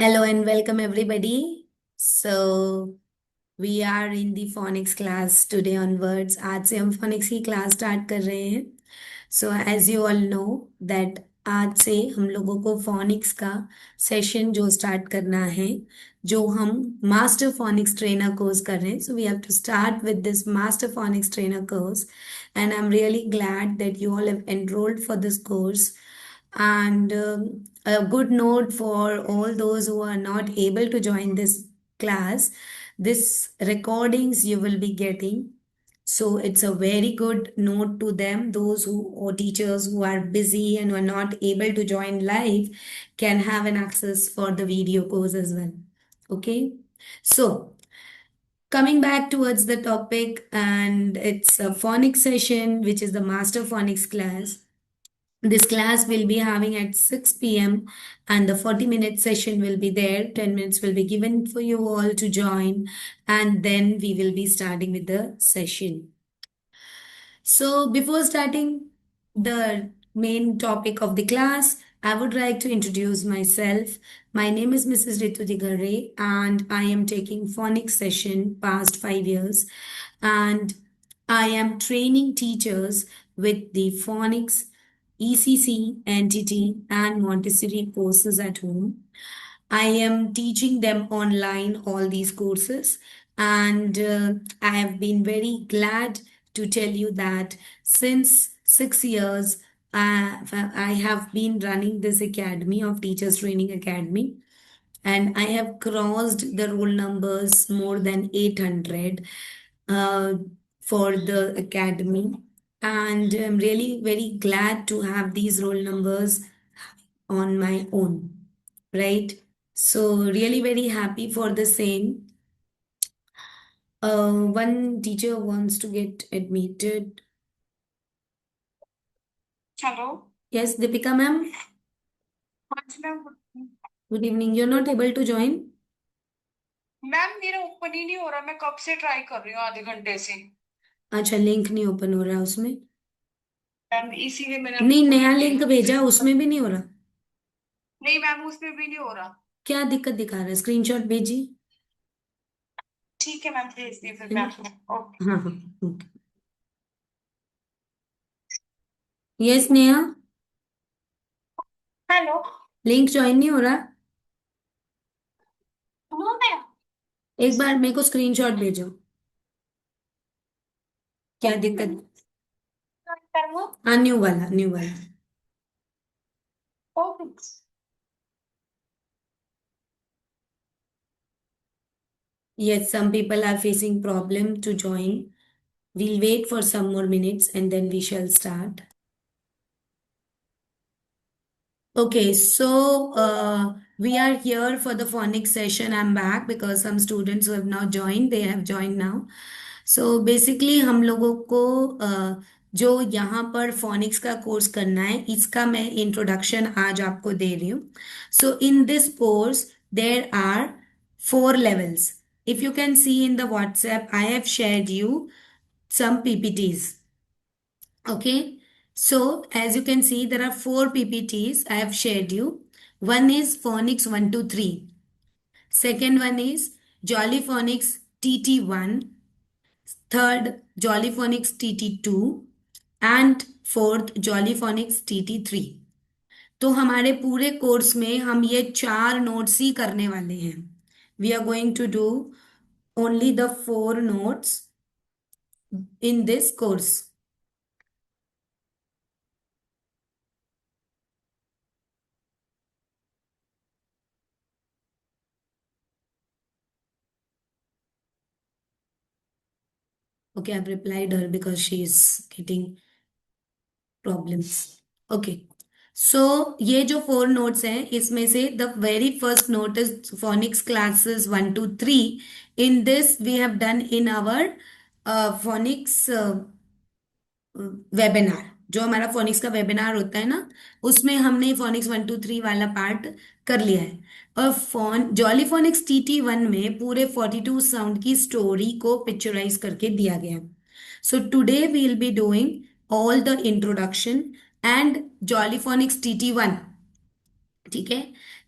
Hello and welcome everybody. So we are in the phonics class today onwards. आज से हम phonics की class start कर रहे हैं. So as you all know that आज से हम लोगों को phonics का session जो start करना है, जो हम master phonics trainer course कर रहे हैं. So we have to start with this master phonics trainer course, and I'm really glad that you all have enrolled for this course. And a good note for all those who are not able to join this class, this recordings you will be getting. So it's a very good note to them. Those who or teachers who are busy and who are not able to join live can have an access for the video course as well. Okay. So coming back towards the topic, and it's a phonics session, which is the master phonics class. This class will be having at 6 p.m. and the 40-minute session will be there. 10 minutes will be given for you all to join, and then we will be starting with the session. So before starting the main topic of the class, I would like to introduce myself. My name is Mrs. Ritu Digare and I am taking phonics session past 5 years, and I am training teachers with the phonics, ECC, entity and Montessori courses at home. I am teaching them online all these courses, and I have been very glad to tell you that since 6 years, I have been running this academy of Teachers Training Academy, and I have crossed the roll numbers more than 800 uh, for the academy. And I'm really very glad to have these roll numbers on my own, right? So really very happy for the same. One teacher wants to get admitted. Hello. Yes, Deepika ma'am. हाँ जी ma'am. Good evening. You're not able to join? Ma'am मेरा open ही नहीं हो रहा, मैं कब से ट्राई कर रही हूँ आधे घंटे से। अच्छा, लिंक नहीं ओपन हो रहा उसमें? मैम इसीलिए मैंने नहीं, आपको नया बोला लिंक भेजा उसमें भी नहीं हो रहा? नहीं मैम, उसमें भी नहीं हो रहा। क्या दिक्कत दिखा रहा है? स्क्रीनशॉट भेजिए. ठीक है मैम, भेज दी फिर है मैं ना? आपको। ओके। हाँ हाँ. Okay. Yes Neha. Hello. Link join नहीं हो रहा? No ma'am. एक बार मेरे को स्क्रीनशॉट भेजो. क्या दिक्कत? करूँ? हाँ, न्यू वाला, न्यू वाला. Okay. Yes, some people are facing problem to join. We'll wait for some more minutes and then we shall start. Okay, so we are here for the phonics session. I'm back because some students who have not joined, they have joined now. So basically हम लोगों को जो यहाँ पर phonics का course करना है, इसका मैं इंट्रोडक्शन आज आपको दे रही हूँ. So in this course, there are 4 levels. If you can see in the WhatsApp, I have shared you some PPTs. Okay. So as you can see, there are 4 PPTs I have shared you. One is Phonics 1 to 3. Second one is Jolly Phonics TT1. Third, Jolly Phonics TT2. And fourth, Jolly Phonics TT3. तो हमारे पूरे course में हम ये 4 notes ही करने वाले हैं. We are going to do only the 4 notes in this course. Okay, I've replied her because she is getting problems. Okay. So ये जो 4 notes हैं, इसमें से the very first note is phonics classes 1 to 3. In this we have done in our phonics webinar. जो हमारा phoenix का webinar होता है ना, उसमें हमने फोनिक्स 1 2 3 वाला पार्ट कर लिया है. और जॉली फोनिक्स TT1 में पूरे 42 साउंड की स्टोरी को पिक्चराइज करके दिया गया है. So today we will be doing all the introduction and jolly phonics TT1. ठीक है।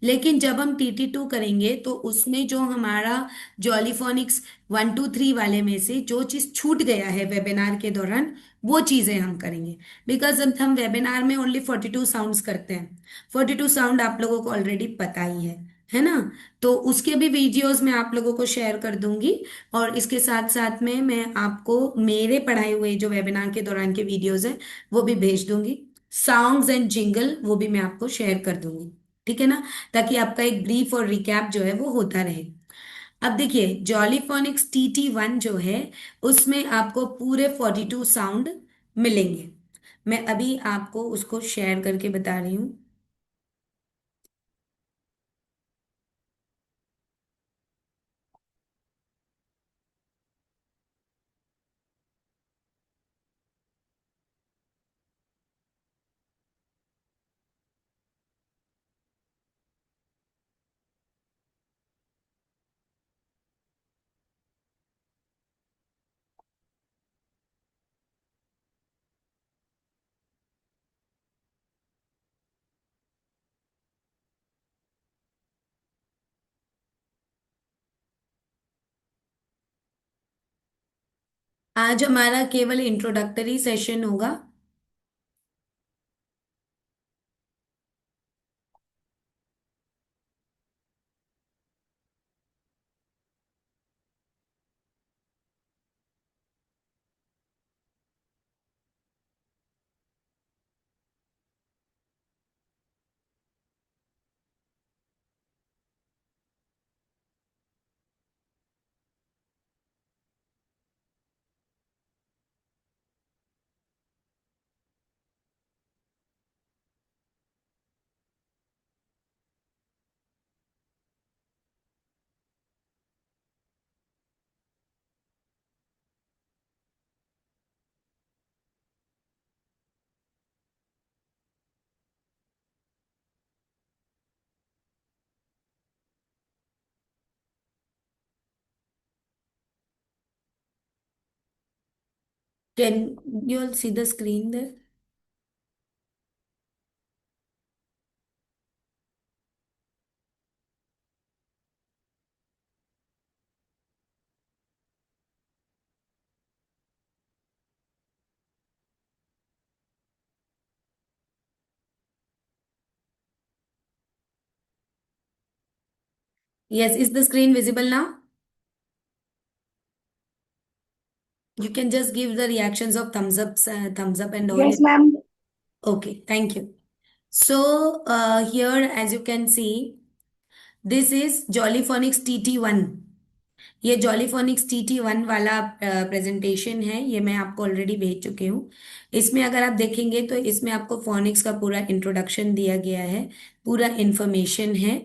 लेकिन जब हम TT2 करेंगे तो उसमें जो हमारा जॉलीफोनिक्स 1 2 3 वाले में से जो चीज छूट गया है वेबिनार के दौरान, वो चीजें हम करेंगे। बिकॉज हम वेबिनार में ओनली 42 साउंड्स करते हैं। 42 साउंड आप लोगों को ऑलरेडी पता ही है ना। तो उसके भी वीडियोस मैं आप लोगों को शेयर कर दूंगी। और इसके साथ साथ में मैं आपको मेरे पढ़ाए हुए जो वेबिनार के दौरान के वीडियोस हैं वो भी भेज दूंगी। सॉन्ग्स एंड जिंगल वो भी मैं आपको शेयर कर दूंगी। ठीक है ना। ताकि आपका एक ब्रीफ और रिकैप जो है वो होता रहे। अब देखिए जॉलीफोनिक्स TT1 जो है उसमें आपको पूरे 42 साउंड मिलेंगे। मैं अभी आपको उसको शेयर करके बता रही हूँ। आज हमारा केवल इंट्रोडक्टरी सेशन होगा। Can you all see the screen there? Yes, is the screen visible now? You can just give the reactions of thumbs up and all. Yes ma'am. Okay, thank you. So here, as you can see, this is Jollyphonics TT1। ये जॉलीफोनिक्स TT1 वाला presentation है, ये मैं आपको already भेज चुकी हूँ। इसमें अगर आप देखेंगे तो इसमें आपको फोनिक्स का पूरा इंट्रोडक्शन दिया गया है। पूरा इंफॉर्मेशन है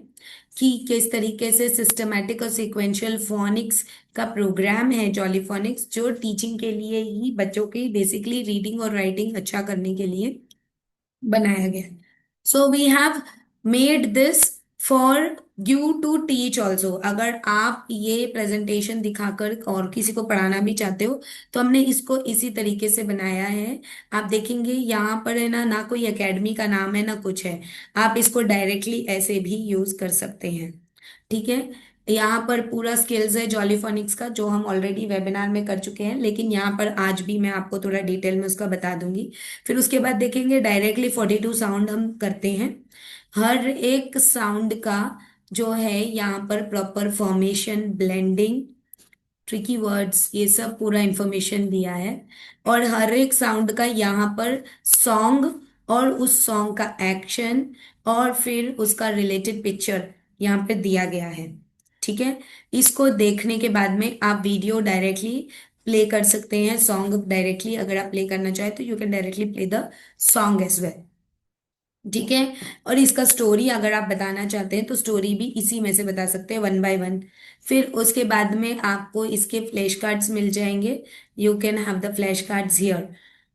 कि किस तरीके से सिस्टमैटिक और सीक्वेंशियल फोनिक्स का प्रोग्राम है जॉलीफोनिक्स, जो टीचिंग के लिए ही बच्चों की बेसिकली रीडिंग और राइटिंग अच्छा करने के लिए बनाया गया। So we have made this for you to teach also. अगर आप ये प्रेजेंटेशन दिखाकर और किसी को पढ़ाना भी चाहते हो तो हमने इसको इसी तरीके से बनाया है। आप देखेंगे यहाँ पर है ना, ना कोई एकेडमी का नाम है ना कुछ है। आप इसको डायरेक्टली ऐसे भी यूज कर सकते हैं। ठीक है। यहाँ पर पूरा स्किल्स है जॉलीफोनिक्स का, जो हम ऑलरेडी वेबिनार में कर चुके हैं, लेकिन यहाँ पर आज भी मैं आपको थोड़ा डिटेल में उसका बता दूंगी। फिर उसके बाद देखेंगे डायरेक्टली 42 साउंड हम करते हैं। हर एक साउंड का जो है यहाँ पर proper formation, blending, tricky words, ये सब पूरा इंफॉर्मेशन दिया है। और हर एक साउंड का यहाँ पर सॉन्ग और उस सॉन्ग का एक्शन और फिर उसका रिलेटेड पिक्चर यहाँ पे दिया गया है। ठीक है। इसको देखने के बाद में आप वीडियो डायरेक्टली प्ले कर सकते हैं। सॉन्ग डायरेक्टली अगर आप प्ले करना चाहें तो you can directly play the song as well. ठीक है। और इसका स्टोरी अगर आप बताना चाहते हैं तो स्टोरी भी इसी में से बता सकते हैं, 1 बाय 1। फिर उसके बाद में आपको इसके फ्लैश कार्ड्स मिल जाएंगे। You can have the flash cards here.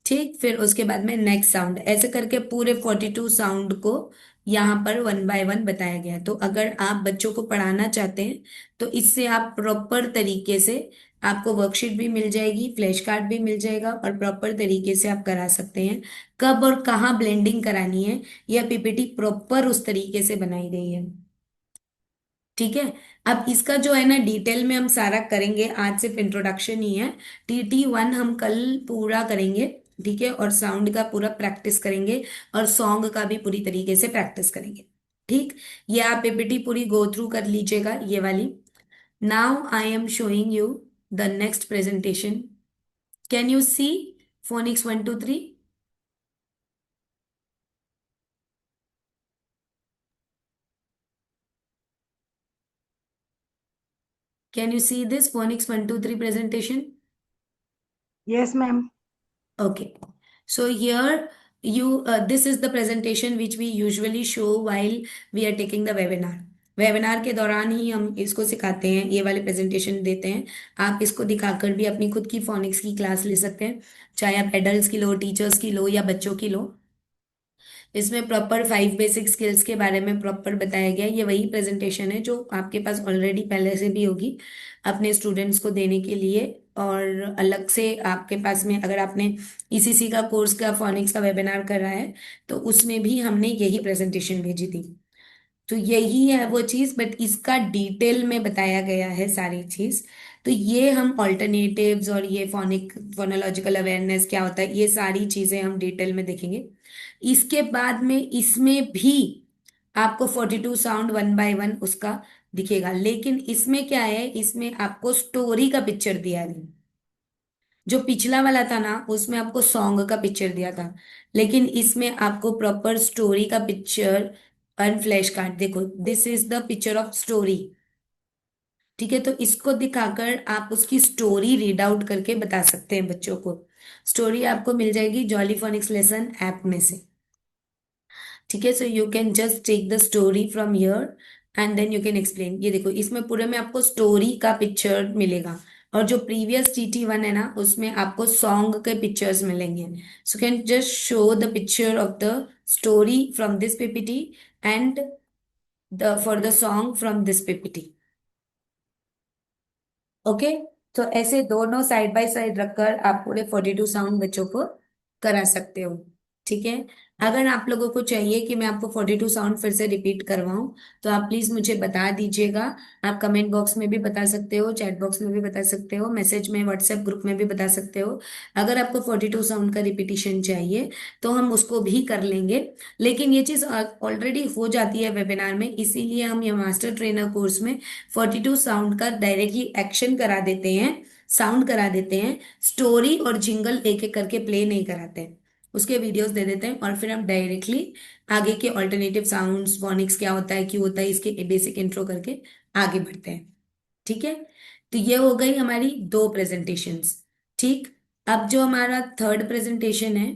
ठीक। फिर उसके बाद में नेक्स्ट साउंड, ऐसे करके पूरे 42 साउंड को यहाँ पर 1 बाय 1 बताया गया है। तो अगर आप बच्चों को पढ़ाना चाहते हैं तो इससे आप प्रॉपर तरीके से आपको वर्कशीट भी मिल जाएगी, फ्लैश कार्ड भी मिल जाएगा, और प्रॉपर तरीके से आप करा सकते हैं। कब और कहाँ ब्लेंडिंग करानी है, यह पीपीटी प्रॉपर उस तरीके से बनाई गई है। ठीक है। अब इसका जो है ना डिटेल में हम सारा करेंगे, आज सिर्फ इंट्रोडक्शन ही है। TT1 हम कल पूरा करेंगे। ठीक है, और साउंड का पूरा प्रैक्टिस करेंगे, और सॉन्ग का भी पूरी तरीके से प्रैक्टिस करेंगे। ठीक। ये आप पीपीटी पूरी गो थ्रू कर लीजिएगा, ये वाली। Now I am showing you the next presentation. Can you see phonics 1 2 3? Can you see this phonics 1 2 3 presentation? Yes, ma'am. Okay. So here this is the presentation which we usually show while we are taking the webinar. Webinar के दौरान ही हम इसको सिखाते हैं, ये वाले presentation देते हैं। आप इसको दिखाकर भी अपनी खुद की फोनिक्स की क्लास ले सकते हैं, चाहे आप एडल्ट्स की लो, टीचर्स की लो, या बच्चों की लो। इसमें प्रॉपर 5 बेसिक स्किल्स के बारे में प्रॉपर बताया गया है। ये वही प्रेजेंटेशन है जो आपके पास ऑलरेडी पहले से भी होगी अपने स्टूडेंट्स को देने के लिए। और अलग से आपके पास में, अगर आपने ECC का कोर्स का फोनिक्स का वेबिनार करा है, तो उसमें भी हमने यही प्रेजेंटेशन भेजी थी। तो यही है वो चीज, बट इसका डिटेल में बताया गया है सारी चीज। तो ये हम ऑल्टरनेटिव्स और ये फोनोलॉजिकल अवेयरनेस क्या होता है, ये सारी चीजें हम डिटेल में देखेंगे। इसके बाद में इसमें भी आपको 42 साउंड 1 बाय 1 उसका दिखेगा, लेकिन इसमें क्या है, इसमें आपको स्टोरी का पिक्चर दिया है। जो पिछला वाला था ना, उसमें आपको सॉन्ग का पिक्चर दिया था, लेकिन इसमें आपको प्रॉपर स्टोरी का पिक्चर और फ्लैश कार्ड। देखो, this is the picture of story. ठीक है, तो इसको दिखाकर आप उसकी स्टोरी रीड आउट करके बता सकते हैं बच्चों को। स्टोरी आपको मिल जाएगी जॉली फोनिक्स लेसन ऐप में से। ठीक है, so you can just take the story from here and then you can explain. ये देखो, इसमें पूरे में आपको स्टोरी का पिक्चर मिलेगा, और जो प्रीवियस TT1 है ना, उसमें आपको सॉन्ग के पिक्चर्स मिलेंगे। So can just show the picture of the story from this PPT and the for the song from this PPT। Okay. तो ऐसे दोनों साइड बाय साइड रखकर आप पूरे 42 साउंड बच्चों को करा सकते हो। ठीक है। अगर आप लोगों को चाहिए कि मैं आपको 42 साउंड फिर से रिपीट करवाऊं, तो आप प्लीज मुझे बता दीजिएगा। आप कमेंट बॉक्स में भी बता सकते हो, चैट बॉक्स में भी बता सकते हो, मैसेज में व्हाट्सएप ग्रुप में भी बता सकते हो। अगर आपको 42 साउंड का रिपीटिशन चाहिए, तो हम उसको भी कर लेंगे। लेकिन ये चीज ऑलरेडी हो जाती है वेबिनार में, इसीलिए हम ये मास्टर ट्रेनर कोर्स में 42 साउंड का डायरेक्टली एक्शन करा देते हैं, साउंड करा देते हैं। स्टोरी और जिंगल एक एक करके प्ले नहीं कराते हैं, उसके वीडियोस दे देते हैं, और फिर हम डायरेक्टली आगे के ऑल्टरनेटिव साउंड्स, फोनिक्स क्या होता है, क्यों होता है, इसके बेसिक इंट्रो करके आगे बढ़ते हैं। ठीक है। तो ये हो गई हमारी 2 प्रेजेंटेशंस। ठीक। अब जो हमारा थर्ड प्रेजेंटेशन है,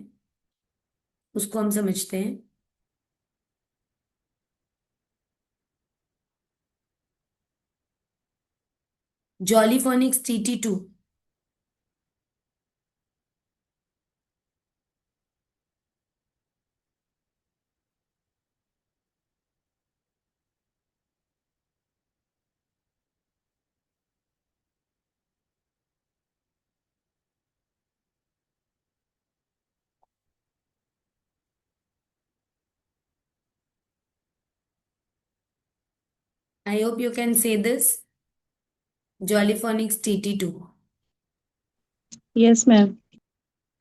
उसको हम समझते हैं। Jolly phoenix TT2। I hope you can say this jolly phoenix TT2। Yes, ma'am.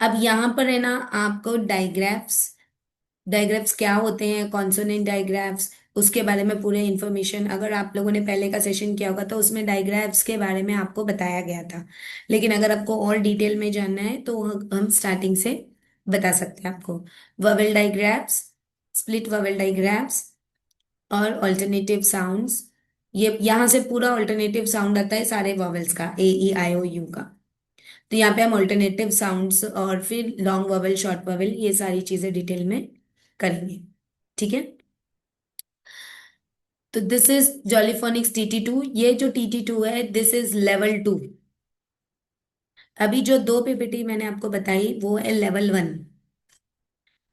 अब यहाँ पर है ना, आपको डायग्राफ्स, डायग्राफ्स क्या होते हैं, कॉन्सोनेंट डायग्राफ्स, उसके बारे में पूरे इंफॉर्मेशन, अगर आप लोगों ने पहले का सेशन किया होगा तो उसमें डायग्राफ्स के बारे में आपको बताया गया था। लेकिन अगर आपको और डिटेल में जानना है, तो हम स्टार्टिंग से बता सकते हैं आपको। वोवेल डायग्राफ्स, स्प्लिट वोवेल डायग्राफ्स, और ऑल्टरनेटिव साउंड्स। ये यहाँ से पूरा ऑल्टरनेटिव साउंड आता है सारे वोवेल्स का, A E I O U का। तो यहाँ पे हम ऑल्टरनेटिव साउंड्स और फिर लॉन्ग वोवेल, शॉर्ट वोवेल, ये सारी चीजें डिटेल में करेंगे। ठीक है। तो दिस इज जॉलीफोनिक्स TT2। ये जो TT2 है, दिस इज लेवल 2। अभी जो 2 PPT मैंने आपको बताई, वो है लेवल 1।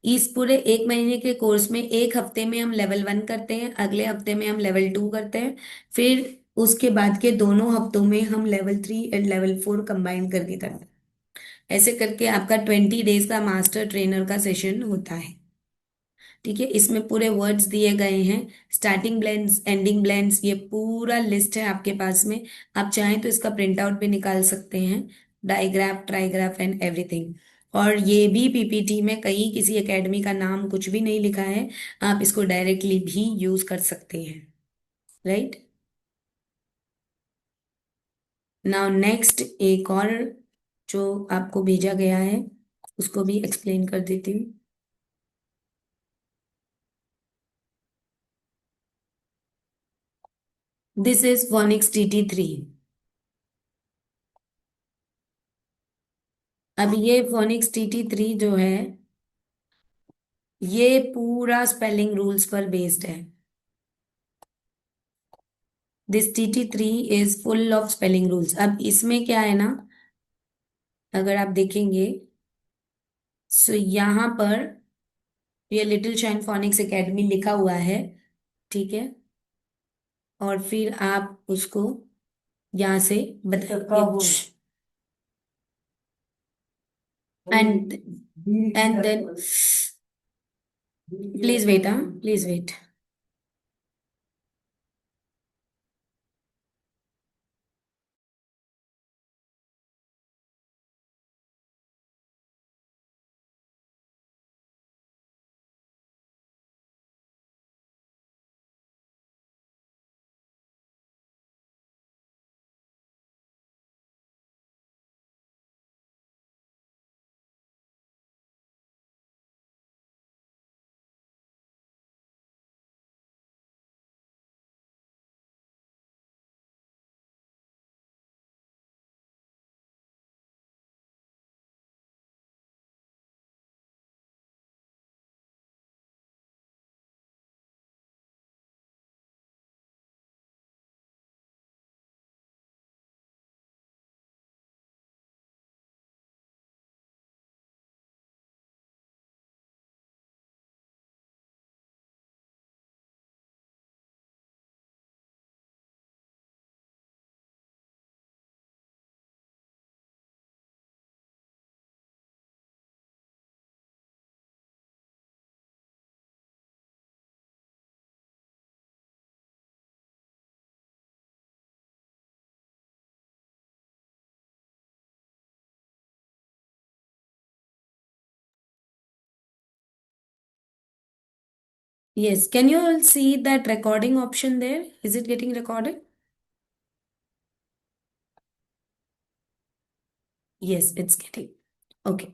इस पूरे 1 महीने के कोर्स में एक हफ्ते में हम लेवल 1 करते हैं, अगले हफ्ते में हम लेवल 2 करते हैं, फिर उसके बाद के दोनों हफ्तों में हम लेवल 3 एंड लेवल 4 कंबाइन करके करते हैं। ऐसे करके आपका 20 डेज का मास्टर ट्रेनर का सेशन होता है। ठीक है, इसमें पूरे वर्ड्स दिए गए हैं, स्टार्टिंग ब्लेंड्स, एंडिंग ब्लेंड्स, ये पूरा लिस्ट है आपके पास में। आप चाहें तो इसका प्रिंट आउट भी निकाल सकते हैं, डाइग्राफ, ट्राइग्राफ एंड एवरीथिंग। और ये भी पीपीटी में कहीं किसी एकेडमी का नाम कुछ भी नहीं लिखा है, आप इसको डायरेक्टली भी यूज कर सकते हैं। राइट। नाउ नेक्स्ट एक और जो आपको भेजा गया है उसको भी एक्सप्लेन कर देती हूँ। This is phoenix TT3। अब ये फोनिक्स TT3 जो है, ये पूरा स्पेलिंग रूल्स पर बेस्ड है। This TT3 is full of spelling rules. अब इसमें क्या है ना, अगर आप देखेंगे, सो यहाँ पर ये लिटिल शाइन फोनिक्स एकेडमी लिखा हुआ है। ठीक है, और फिर आप उसको यहाँ से बताइए, and and then please wait, हाँ please wait. Yes, can you all see that recording option there? Is it getting recorded? Yes, it's getting. Okay.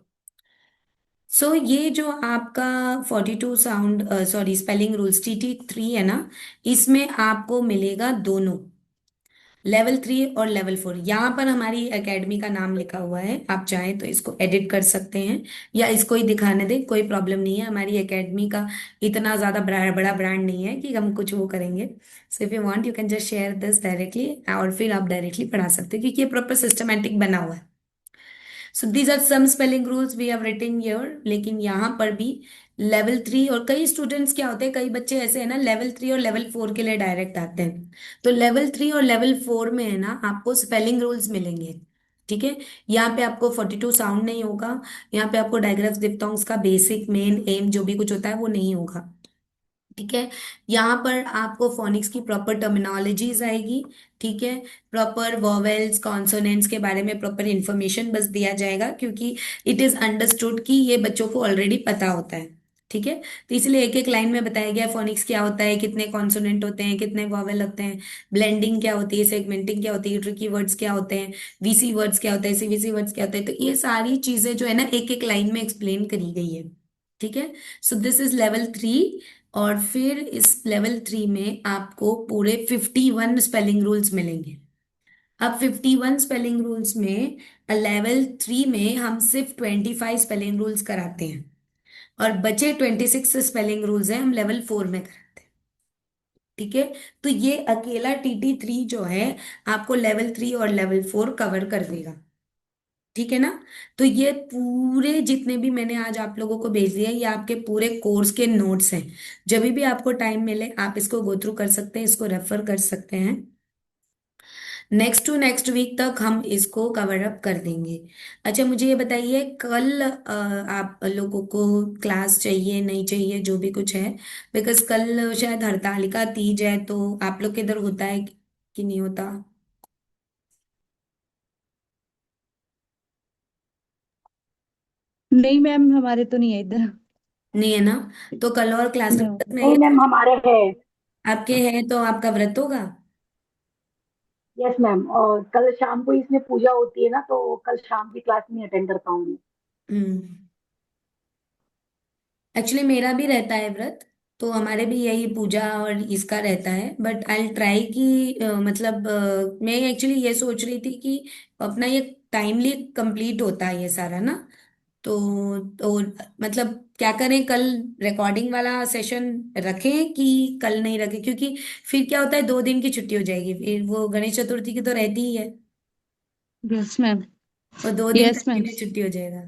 सो ये जो आपका 42 sound, sorry, spelling rules TT3 है ना, इसमें आपको मिलेगा दोनों लेवल 3 और लेवल 4। यहाँ पर हमारी एकेडमी का नाम लिखा हुआ है, आप चाहें तो इसको एडिट कर सकते हैं या इसको ही दिखाने दें, कोई प्रॉब्लम नहीं है। हमारी एकेडमी का इतना ज़्यादा बड़ा ब्रांड नहीं है कि हम कुछ वो करेंगे। So if you want you can just share this directly, और फिर आप डायरेक्टली पढ़ा सकते हैं क्योंकि ये प्रॉपर सिस्टमैटिक बना हुआ है। So these are some spelling rules we have written here. लेकिन यहाँ पर भी लेवल 3, और कई स्टूडेंट्स क्या होते हैं, कई बच्चे ऐसे हैं ना, लेवल 3 और लेवल 4 के लिए डायरेक्ट आते हैं। तो लेवल 3 और लेवल 4 में है ना, आपको स्पेलिंग रूल्स मिलेंगे। ठीक है, यहाँ पे आपको 42 साउंड नहीं होगा, यहाँ पे आपको डायग्राफ्स, डिप्थोंग्स का बेसिक मेन एम जो भी कुछ होता है वो नहीं होगा। ठीक है, यहाँ पर आपको फोनिक्स की प्रॉपर टर्मिनोलॉजीज आएगी। ठीक है, प्रॉपर वॉवेल्स, कॉन्सोनेंट्स के बारे में प्रॉपर इंफॉर्मेशन बस दिया जाएगा, क्योंकि इट इज अंडरस्टूड कि ये बच्चों को ऑलरेडी पता होता है। ठीक है, तो इसलिए एक एक लाइन में बताया गया फोनिक्स क्या होता है, कितने कॉन्सोनेंट होते हैं, कितने वॉवेल होते हैं, ब्लेंडिंग क्या होती है, सेगमेंटिंग क्या होती है, ट्रिकी वर्ड्स क्या होते हैं, VC वर्ड्स क्या होता है, CVC वर्ड्स क्या होता है। तो ये सारी चीजें जो है ना, एक एक लाइन में एक्सप्लेन करी गई है। ठीक है, सो दिस इज लेवल 3। और फिर इस लेवल 3 में आपको पूरे 51 स्पेलिंग रूल्स मिलेंगे। अब 51 स्पेलिंग रूल्स में लेवल 3 में हम सिर्फ 25 स्पेलिंग रूल्स कराते हैं, और बचे 26 स्पेलिंग रूल्स हैं हम लेवल 4 में कराते हैं। ठीक है, तो ये अकेला TT3 जो है आपको लेवल 3 और लेवल 4 कवर कर देगा। ठीक है ना, तो ये पूरे जितने भी मैंने आज आप लोगों को भेज दिया, ये आपके पूरे कोर्स के नोट्स हैं। जब भी आपको टाइम मिले आप इसको गो थ्रू कर सकते हैं, इसको रेफर कर सकते हैं। नेक्स्ट टू नेक्स्ट वीक तक हम इसको कवर अप कर देंगे। अच्छा मुझे ये बताइए, कल आप लोगों को क्लास चाहिए नहीं चाहिए, जो भी कुछ है, बिकॉज कल शायद हरतालिका तीज है, तो आप लोग के इधर होता है कि नहीं होता? नहीं मैम, हमारे तो नहीं है इधर। नहीं है ना? तो कल और क्लास नो। में नहीं मैम, हमारे है। आपके हैं तो आपका व्रत होगा। यस मैम, और कल शाम को इसमें पूजा होती है ना, तो कल शाम की क्लास में अटेंड कर पाऊंगी। हम्म। एक्चुअली मेरा भी रहता है व्रत, तो हमारे भी यही पूजा और इसका रहता है, बट आई ट्राई कि मतलब मैं एक्चुअली ये सोच रही थी कि अपना ये टाइमली कंप्लीट होता है ये सारा ना, तो मतलब क्या करें, कल रिकॉर्डिंग वाला सेशन रखें कि कल नहीं रखें, क्योंकि फिर क्या होता है 2 दिन की छुट्टी हो जाएगी, फिर वो गणेश चतुर्थी की तो रहती ही है, यस मैम। और 2 दिन यस मैम। कंटिन्यू छुट्टी हो जाएगा।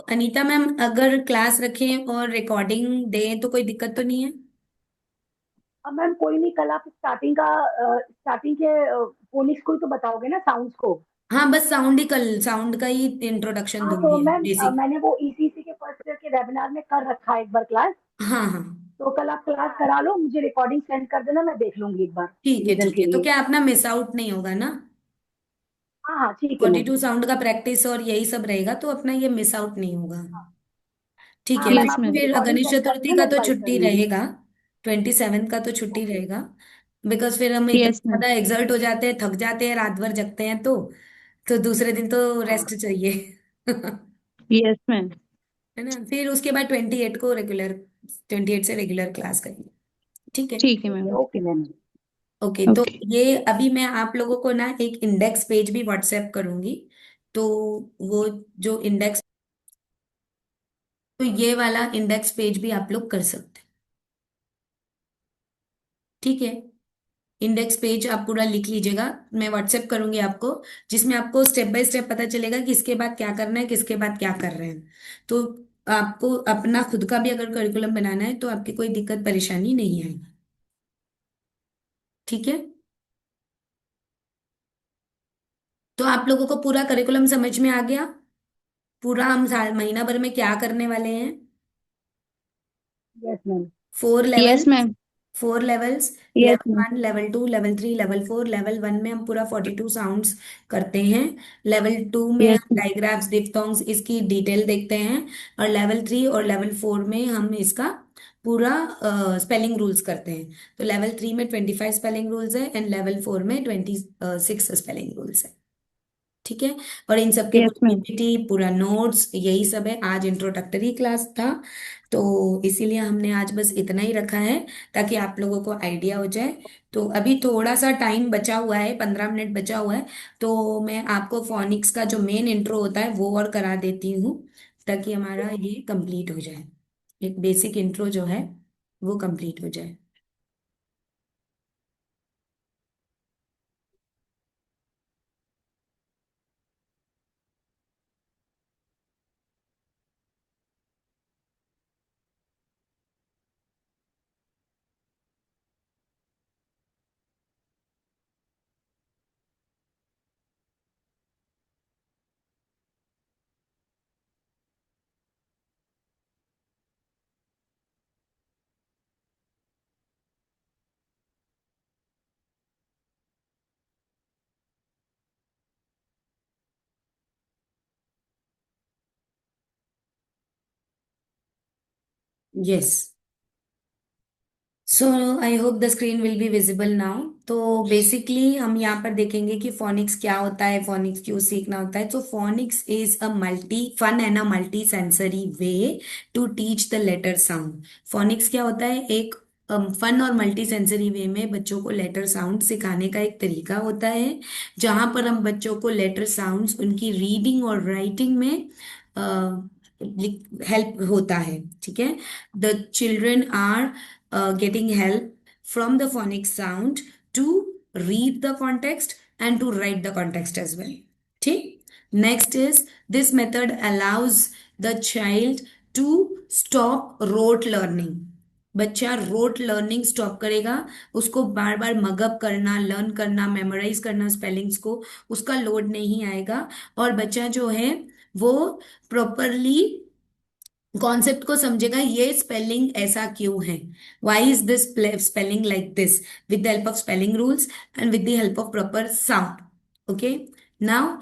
अनीता मैम, अगर क्लास रखें और रिकॉर्डिंग दें तो कोई दिक्कत तो नहीं है? अब मैम कोई नहीं, कल आप स्टार्टिंग के फोनिक्स को ही तो बताओगे ना, साउंड्स को। हाँ, बस साउंड ही, कल साउंड का ही इंट्रोडक्शन हाँ तो दूंगी, मैम, बेसिक। मैंने वो ईसीसी के फर्स्ट ईयर के वेबिनार में कर रखा है एक बार क्लास। हाँ हाँ। तो कल आप क्लास करा लो, मुझे रिकॉर्डिंग सेंड कर देना, मैं देख लूंगी एक बार ठीक है रिवीजन ठीक के है, तो लिए। क्या अपना मिस आउट नहीं होगा ना? हाँ हाँ, ठीक है मैम। 42 साउंड का प्रैक्टिस और यही सब रहेगा, तो अपना ये मिस आउट नहीं होगा। ठीक हाँ है, मैम, यस आप फिर मुझे मैम। फिर रिकॉर्डिंग गणेश सेंड कर चतुर्थी देना, का मैं तो रिवाइज कर छुट्टी लूंगी। रहेगा, 27 का तो छुट्टी ओके। रहेगा, बिकॉज फिर हम इतना यस मैम। ज्यादा एग्जर्ट हो जाते हैं, थक जाते हैं, रात भर जगते हैं, तो दूसरे दिन तो हाँ। रेस्ट चाहिए। Yes ma'am. है ना? फिर उसके बाद 28 को रेगुलर, 28 से रेगुलर क्लास करेंगे। ठीक है। ठीक है ठीक है, मैम। Okay ma'am. ओके, तो ओके। ये अभी मैं आप लोगों को ना एक इंडेक्स पेज भी व्हाट्सएप करूंगी, तो वो जो इंडेक्स, तो ये वाला इंडेक्स पेज भी आप लोग कर सकते हैं। ठीक है, इंडेक्स पेज आप पूरा लिख लीजिएगा, मैं व्हाट्सएप करूंगी आपको, जिसमें आपको स्टेप बाय स्टेप पता चलेगा कि इसके बाद क्या करना है, किसके बाद क्या कर रहे हैं। तो आपको अपना खुद का भी अगर करिकुलम बनाना है तो आपकी कोई दिक्कत परेशानी नहीं आएगी। ठीक है, तो आप लोगों को पूरा करिकुलम समझ में आ गया, पूरा हम साल महीना भर में क्या करने वाले हैं? Yes ma'am. 4 level, yes ma'am. 4 levels, yes ma'am. Level 1, level 2, level 3, level 4। Level 1 में हम पूरा 42 साउंड्स करते हैं, लेवल 2 में यस हम डायग्राफ्स, डिप्थोंग्स, इसकी डिटेल देखते हैं, और लेवल 3 और लेवल 4 में हम इसका पूरा स्पेलिंग रूल्स करते हैं। तो लेवल 3 में 25 स्पेलिंग रूल्स है, एंड लेवल 4 में 26 स्पेलिंग रूल्स है। ठीक है, और इन सबके यस पूरी मैम। पीपीटी, पूरा नोट्स, यही सब है। आज इंट्रोडक्टरी क्लास था, तो इसीलिए हमने आज बस इतना ही रखा है, ताकि आप लोगों को आइडिया हो जाए। तो अभी थोड़ा सा टाइम बचा हुआ है, 15 मिनट बचा हुआ है, तो मैं आपको फोनिक्स का जो मेन इंट्रो होता है वो और करा देती हूँ, ताकि हमारा ये कंप्लीट हो जाए, एक बेसिक इंट्रो जो है वो कंप्लीट हो जाए। Yes, so I hope the screen will be visible now. तो बेसिकली हम यहाँ पर देखेंगे कि फोनिक्स क्या होता है, फोनिक्स क्यों सीखना होता है। तो phonics is a multi fun and a multi sensory way to teach the letter sound. Phonics क्या होता है? एक फन और मल्टी सेंसरी वे में बच्चों को लेटर साउंड सिखाने का एक तरीका होता है, जहां पर हम बच्चों को लेटर साउंड्स उनकी रीडिंग और राइटिंग में हेल्प होता है। ठीक है, the children are getting help from the phonics sound to read the context and to write the context as well. ठीक, next is this method allows the child to stop rote learning. बच्चा rote learning stop करेगा, उसको बार बार mug up करना, learn करना, memorise करना spellings को, उसका load नहीं आएगा। और बच्चा जो है वो प्रॉपरली कॉन्सेप्ट को समझेगा, ये स्पेलिंग ऐसा क्यों है, why is this spelling like this, with the help of spelling rules and with the help of proper sound. Okay, now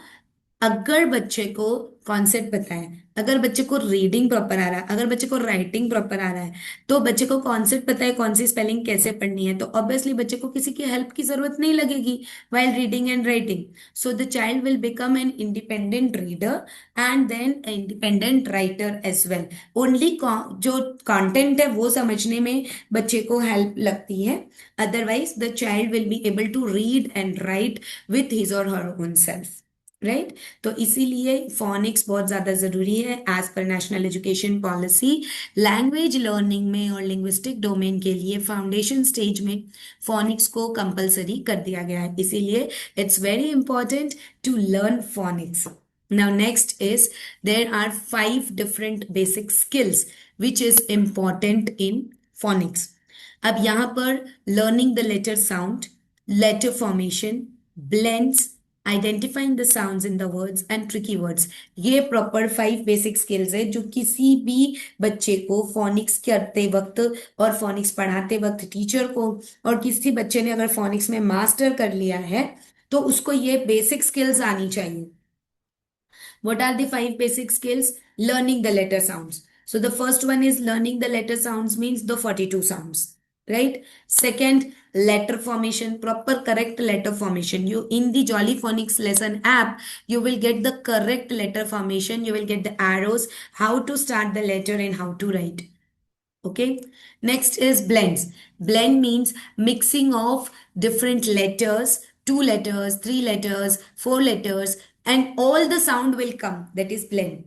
अगर बच्चे को कॉन्सेप्ट पता है, अगर बच्चे को रीडिंग प्रॉपर आ रहा है, अगर बच्चे को राइटिंग प्रॉपर आ रहा है, तो बच्चे को कॉन्सेप्ट पता है कौन सी स्पेलिंग कैसे पढ़नी है, तो ऑब्वियसली बच्चे को किसी की हेल्प की जरूरत नहीं लगेगी while reading and writing. So the child will become an independent reader and then independent writer as well. Only जो कंटेंट है वो समझने में बच्चे को हेल्प लगती है, otherwise the child will be able to read and write with his or her own self, right. तो इसीलिए फोनिक्स बहुत ज्यादा जरूरी है एज पर national education policy. Language learning में और लिंग्विस्टिक डोमेन के लिए फाउंडेशन स्टेज में फोनिक्स को कंपलसरी कर दिया गया है, इसीलिए it's very important to learn phonics. Now next is, there are 5 different basic skills which is important in phonics. अब यहां पर learning the letter sound, letter formation, blends, identifying the sounds in the words and tricky words, ये proper 5 basic skills है जो किसी भी बच्चे को फोनिक्स करते वक्त और फोनिक्स पढ़ाते वक्त टीचर को, और किसी बच्चे ने अगर फोनिक्स में मास्टर कर लिया है तो उसको ये बेसिक स्किल्स आनी चाहिए। What are the 5 basic skills? Learning the letter sounds. So the first one is learning the letter sounds means the 42 sounds, right? Second, letter formation, proper correct letter formation. You in the Jolly Phonics lesson app, you will get the correct letter formation. You will get the arrows, how to start the letter and how to write. Okay. Next is blends. Blend means mixing of different letters, 2 letters, 3 letters, 4 letters, and all the sound will come. That is blend.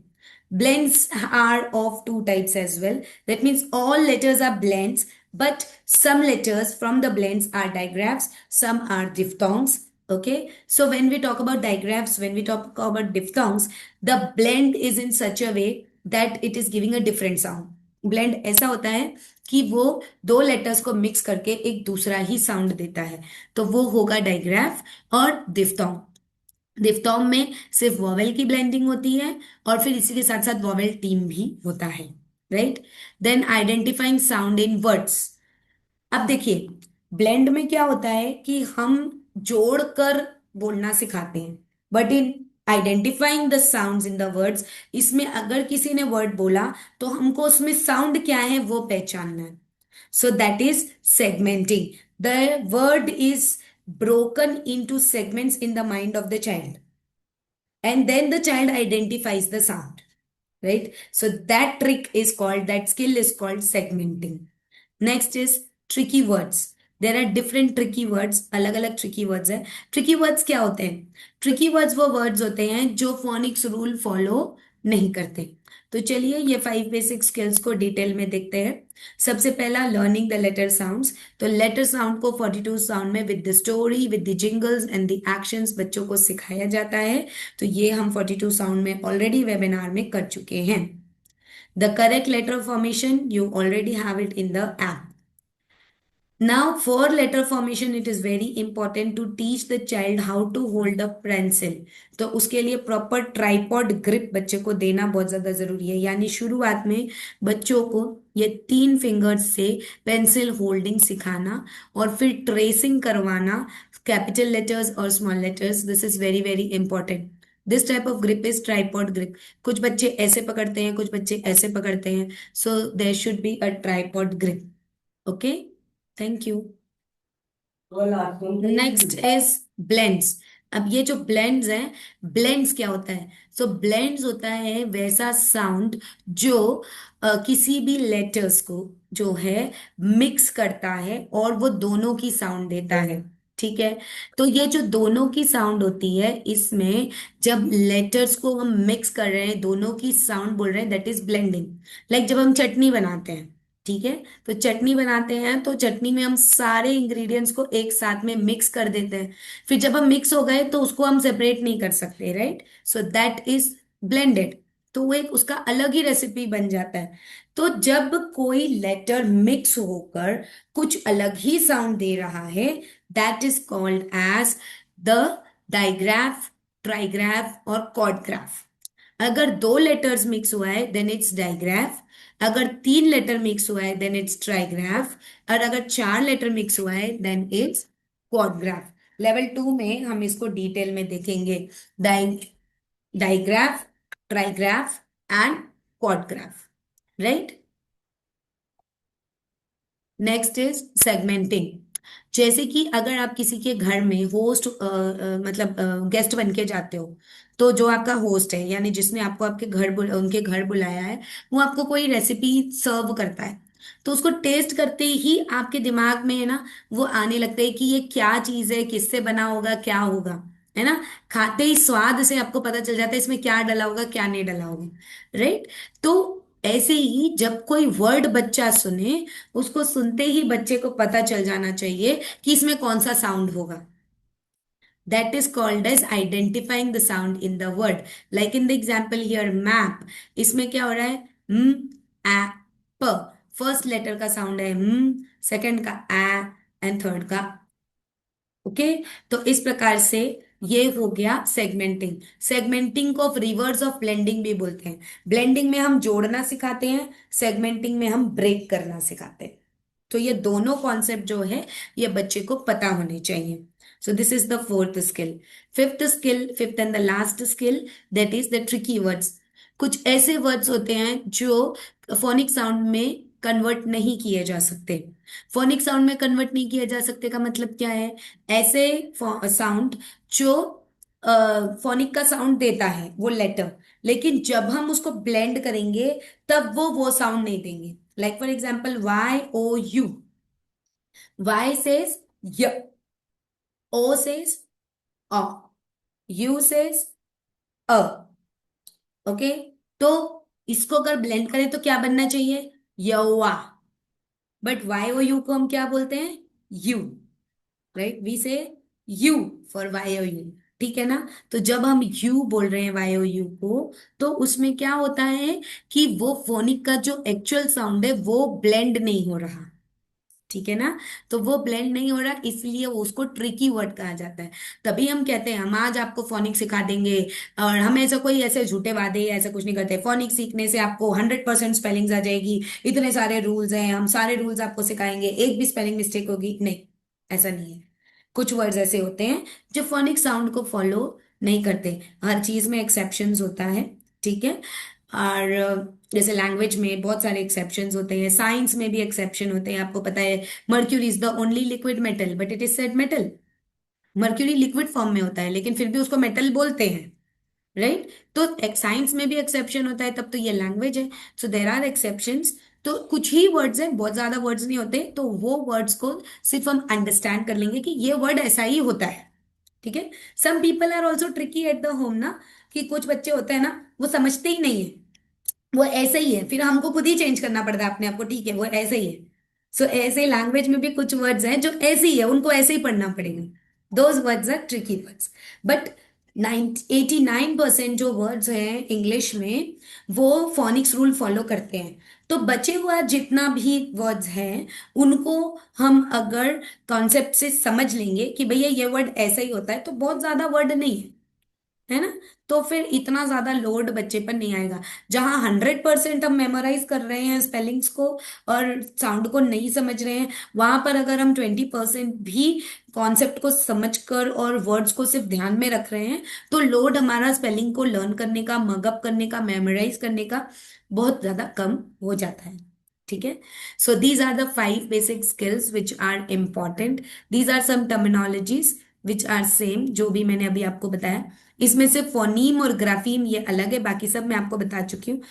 Blends are of 2 types as well. That means all letters are blends, but some letters from the blends are digraphs, some are diphthongs. Okay. So when we talk about digraphs, when we talk about diphthongs, the blend is in such a way that it is giving a different sound. Blend ऐसा होता है कि वो 2 letters को mix करके एक दूसरा ही sound देता है, तो वो होगा डाइग्राफ। और डिफ्थोंग, डिफ्थोंग में सिर्फ वॉवेल की ब्लेंडिंग होती है और फिर इसी के साथ साथ वॉवेल टीम भी होता है, right. Then identifying sound in words. अब देखिए, ब्लेंड में क्या होता है कि हम जोड़कर बोलना सिखाते हैं, but in identifying the sounds in the words, इसमें अगर किसी ने वर्ड बोला तो हमको उसमें साउंड क्या है वो पहचानना है। So that is segmenting. The word is broken into segments in the mind of the child, and then the child identifies the sound, right? So that trick is called, that skill is called segmenting. Next is tricky words. There are different tricky words, अलग अलग tricky words है। Tricky words क्या होते हैं? Tricky words वो words होते हैं जो फोनिक्स रूल फॉलो नहीं करते। तो चलिए ये 5 बेसिक स्किल्स को डिटेल में देखते हैं। सबसे पहला, लर्निंग द लेटर साउंड्स। तो लेटर साउंड को 42 साउंड में with the story, with the jingles and the actions बच्चों को सिखाया जाता है। तो ये हम 42 साउंड में ऑलरेडी वेबिनार में कर चुके हैं। The correct letter formation, you already have it in the app. Now, for letter formation, it is very important to teach the child how to hold a pencil. तो उसके लिए proper tripod grip बच्चे को देना बहुत ज्यादा जरूरी है। यानी शुरुआत में बच्चों को ये 3 फिंगर्स से पेंसिल होल्डिंग सिखाना और फिर ट्रेसिंग करवाना, कैपिटल लेटर्स और small letters. This is very very important. This type of grip is tripod grip. कुछ बच्चे ऐसे पकड़ते हैं, कुछ बच्चे ऐसे पकड़ते हैं, so there should be a tripod grip. Okay, thank you. Next is blends. अब ये जो ब्लेंड्स हैं, ब्लेंड्स क्या होता है? सो ब्लेंड्स होता है वैसा साउंड जो किसी भी लेटर्स को जो है मिक्स करता है और वो दोनों की साउंड देता है, ठीक है। तो ये जो दोनों की साउंड होती है, इसमें जब लेटर्स को हम मिक्स कर रहे हैं, दोनों की साउंड बोल रहे हैं, दैट इज ब्लेंडिंग। लाइक जब हम चटनी बनाते हैं, ठीक है, तो चटनी बनाते हैं तो चटनी में हम सारे इंग्रेडिएंट्स को एक साथ में मिक्स कर देते हैं। फिर जब हम मिक्स हो गए तो उसको हम सेपरेट नहीं कर सकते, right. So that is blended. तो वो एक उसका अलग ही रेसिपी बन जाता है। तो जब कोई लेटर मिक्स होकर कुछ अलग ही साउंड दे रहा है, that is called as the digraph, trigraph और क्वाड्राफ। अगर दो लेटर्स मिक्स हुआ है देन इट्स डाइग्राफ, अगर तीन लेटर मिक्स हुआ है देन इट्स ट्राइग्राफ, और अगर चार लेटर मिक्स हुआ है देन इट्स क्वाड्राफ। लेवल 2 में हम इसको डिटेल में देखेंगे, digraph, trigraph and quadgraph, right. Next is segmenting. जैसे कि अगर आप किसी के घर में होस्ट मतलब गेस्ट बन के जाते हो, तो जो आपका होस्ट है यानी जिसने आपको आपके उनके घर बुलाया है, वो आपको कोई रेसिपी सर्व करता है, तो उसको टेस्ट करते ही आपके दिमाग में है ना वो आने लगता है कि ये क्या चीज है, किससे बना होगा, क्या होगा, है ना। खाते ही स्वाद से आपको पता चल जाता है इसमें क्या डला होगा क्या नहीं डला होगा, राइट। तो ऐसे ही जब कोई वर्ड बच्चा सुने, उसको सुनते ही बच्चे को पता चल जाना चाहिए कि इसमें कौन सा साउंड होगा। That is called as identifying the sound in the word. Like in the example here map, इसमें क्या हो रहा है, ए, प। फर्स्ट लेटर का साउंड है सेकंड का ए एंड थर्ड का, ओके। तो इस प्रकार से ये हो गया सेगमेंटिंग। सेगमेंटिंग को रिवर्स ऑफ ब्लेंडिंग भी बोलते हैं। ब्लेंडिंग में हम जोड़ना सिखाते हैं, सेगमेंटिंग में हम ब्रेक करना सिखाते हैं। तो ये दोनों कॉन्सेप्ट जो है ये बच्चे को पता होने चाहिए। So this is the fourth skill. Fifth skill, fifth and the last skill, that is the tricky words. कुछ ऐसे वर्ड्स होते हैं जो फोनिक साउंड में कन्वर्ट नहीं किए जा सकते। फोनिक साउंड में कन्वर्ट नहीं किया जा सकते का मतलब क्या है, ऐसे साउंड जो फोनिक का साउंड देता है वो लेटर, लेकिन जब हम उसको ब्लेंड करेंगे तब वो साउंड नहीं देंगे। Like for example Y O U, Y says य, ओ सेज अ, यू सेज अ, ओके। तो इसको अगर ब्लेंड करें तो क्या बनना चाहिए, यौवा। बट वाई ओ यू को हम क्या बोलते हैं, you, right. We say you for Y O U, ठीक है ना। तो जब हम यू बोल रहे हैं वाई ओ यू को, तो उसमें क्या होता है कि वो फोनिक का जो एक्चुअल साउंड है वो ब्लेंड नहीं हो रहा, ठीक है ना। तो वो ब्लेंड नहीं हो रहा, इसलिए वो उसको ट्रिकी वर्ड कहा जाता है। तभी हम कहते हैं हम आज आपको फोनिक सिखा देंगे, और हम ऐसा कोई ऐसे झूठे वादे ऐसा कुछ नहीं करते। फोनिक सीखने से आपको 100% स्पेलिंग्स आ जाएगी, इतने सारे रूल्स हैं, हम सारे रूल्स आपको सिखाएंगे, एक भी स्पेलिंग मिस्टेक होगी नहीं, ऐसा नहीं है। कुछ वर्ड्स ऐसे होते हैं जो फोनिक साउंड को फॉलो नहीं करते, हर चीज में एक्सेप्शंस होता है, ठीक है। और जैसे लैंग्वेज में बहुत सारे एक्सेप्शंस होते हैं, साइंस में भी एक्सेप्शन होते हैं, आपको पता है mercury is the only liquid metal but it is said metal. Mercury liquid form में होता है लेकिन फिर भी उसको मेटल बोलते हैं, राइट। तो साइंस में भी एक्सेप्शन होता है, तब तो ये लैंग्वेज है। सो देर आर एक्सेप्शंस। तो कुछ ही वर्ड्स हैं, बहुत ज्यादा वर्ड्स नहीं होते, तो वो वर्ड्स को सिर्फ हम अंडरस्टैंड कर लेंगे कि ये वर्ड ऐसा ही होता है, ठीक है। Some people are also tricky at the home ना, कि कुछ बच्चे होते हैं ना वो समझते ही नहीं है, वो ऐसे ही है, फिर हमको खुद ही चेंज करना पड़ता है अपने आप को, ठीक है वो ऐसे ही है। सो ऐसे लैंग्वेज में भी कुछ वर्ड्स हैं जो ऐसे ही है, उनको ऐसे ही पढ़ना पड़ेगा। Those words are tricky words. But 89% जो वर्ड्स हैं इंग्लिश में वो फोनिक्स रूल फॉलो करते हैं। तो बचे हुआ जितना भी वर्ड्स हैं उनको हम अगर कॉन्सेप्ट से समझ लेंगे कि भैया ये वर्ड ऐसा ही होता है, तो बहुत ज्यादा वर्ड नहीं है, है ना। तो फिर इतना ज्यादा लोड बच्चे पर नहीं आएगा। जहां 100% हम मेमोराइज कर रहे हैं स्पेलिंग्स को और साउंड को नहीं समझ रहे हैं, वहां पर अगर हम 20% भी कॉन्सेप्ट को समझकर और वर्ड्स को सिर्फ ध्यान में रख रहे हैं, तो लोड हमारा स्पेलिंग को लर्न करने का, मगअप करने का, मेमोराइज करने का बहुत ज्यादा कम हो जाता है, ठीक है। So these are the 5 basic skills which are important. These are some terminologies which are same, जो भी मैंने अभी आपको बताया। इसमें से फोनीम और ग्राफीम ये अलग है, बाकी सब मैं आपको बता चुकी हूँ।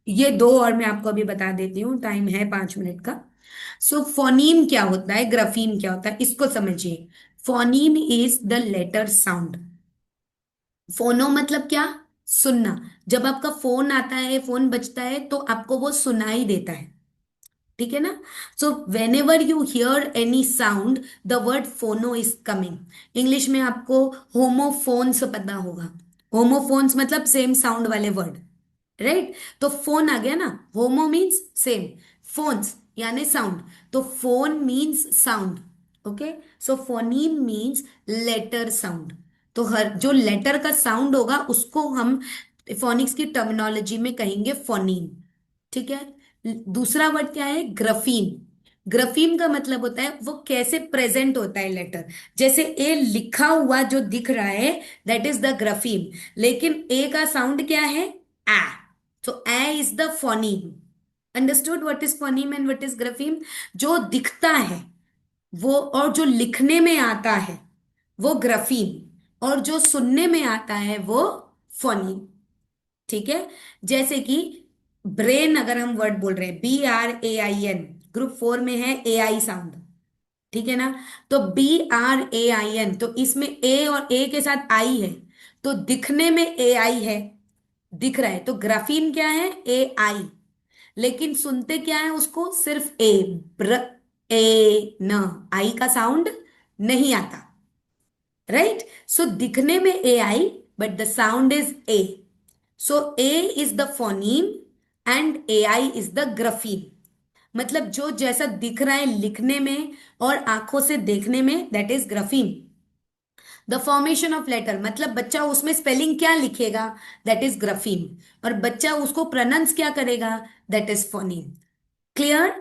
ये दो और मैं आपको अभी बता देती हूँ, टाइम है 5 मिनट का। सो फोनीम क्या होता है, ग्राफीम क्या होता है, इसको समझिए। Phoneme is the letter sound. Phono मतलब क्या, सुनना। जब आपका फोन आता है, फोन बजता है, तो आपको वो सुनाई देता है, ठीक है ना। So when ever you here any sound the word फोनो इज कमिंग। इंग्लिश में आपको होमोफोन्स पता होगा, होमोफोन्स मतलब सेम साउंड वाले वर्ड, राइट। तो फोन आ गया ना, होमो मीन्स सेम, फोन्स यानी साउंड, तो फोन मीन्स साउंड। ओके, सो फोनीम मीन्स लेटर साउंड। तो हर जो लेटर का साउंड होगा उसको हम फोनिक्स की टर्मिनोलॉजी में कहेंगे फोनीम। ठीक है। दूसरा वर्ड क्या है, ग्राफीम। ग्राफीम का मतलब होता है वो कैसे प्रेजेंट होता है लेटर। जैसे ए लिखा हुआ जो दिख रहा है, दैट इज द ग्राफीम। लेकिन ए का साउंड क्या है, आ। So A is the phoneme. Understood what is phoneme and what is grapheme? जो दिखता है वो, और जो लिखने में आता है वो ग्राफीम, और जो सुनने में आता है वो फोनीम। ठीक है। जैसे कि ब्रेन, अगर हम वर्ड बोल रहे हैं BRAIN, ग्रुप 4 में है ए आई साउंड। ठीक है ना। तो BRAIN, तो इसमें ए और ए के साथ आई है, तो दिखने में ए आई है, दिख रहा है, तो ग्राफीन क्या है, ए आई। लेकिन सुनते क्या है उसको, सिर्फ ए, ब्र, ए न, आई का साउंड नहीं आता। राइट। सो दिखने में A I, but the sound is A. So A is the phoneme and A I is the grapheme. मतलब जो जैसा दिख रहा है लिखने में और आंखों से देखने में, that is grapheme. The formation of letter, मतलब बच्चा उसमें स्पेलिंग क्या लिखेगा, दैट इज ग्राफीम। और बच्चा उसको प्रोनाउंस क्या करेगा, that is phoneme. Clear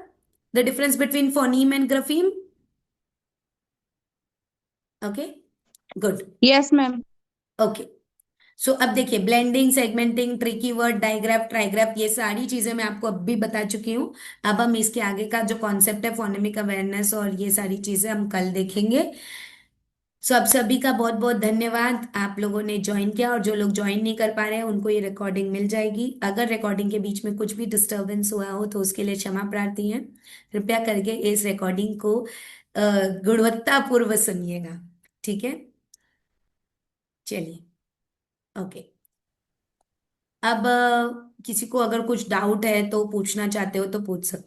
the difference between phoneme and grapheme? Okay, good. Yes, ma'am. Okay, so अब देखिए, blending, segmenting, tricky word, digraph, trigraph, ये सारी चीजें मैं आपको अब भी बता चुकी हूँ। अब हम इसके आगे का जो कॉन्सेप्ट है, फोनेमिक अवेयरनेस और ये सारी चीजें हम कल देखेंगे। सो अब सभी का बहुत बहुत धन्यवाद, आप लोगों ने ज्वाइन किया, और जो लोग ज्वाइन नहीं कर पा रहे हैं उनको ये रिकॉर्डिंग मिल जाएगी। अगर रिकॉर्डिंग के बीच में कुछ भी डिस्टरबेंस हुआ हो तो उसके लिए क्षमा प्रार्थी हैं। कृपया करके इस रिकॉर्डिंग को गुणवत्तापूर्वक सुनिएगा। ठीक है, चलिए, ओके। अब किसी को अगर कुछ डाउट है तो पूछना चाहते हो तो पूछ सकते हो।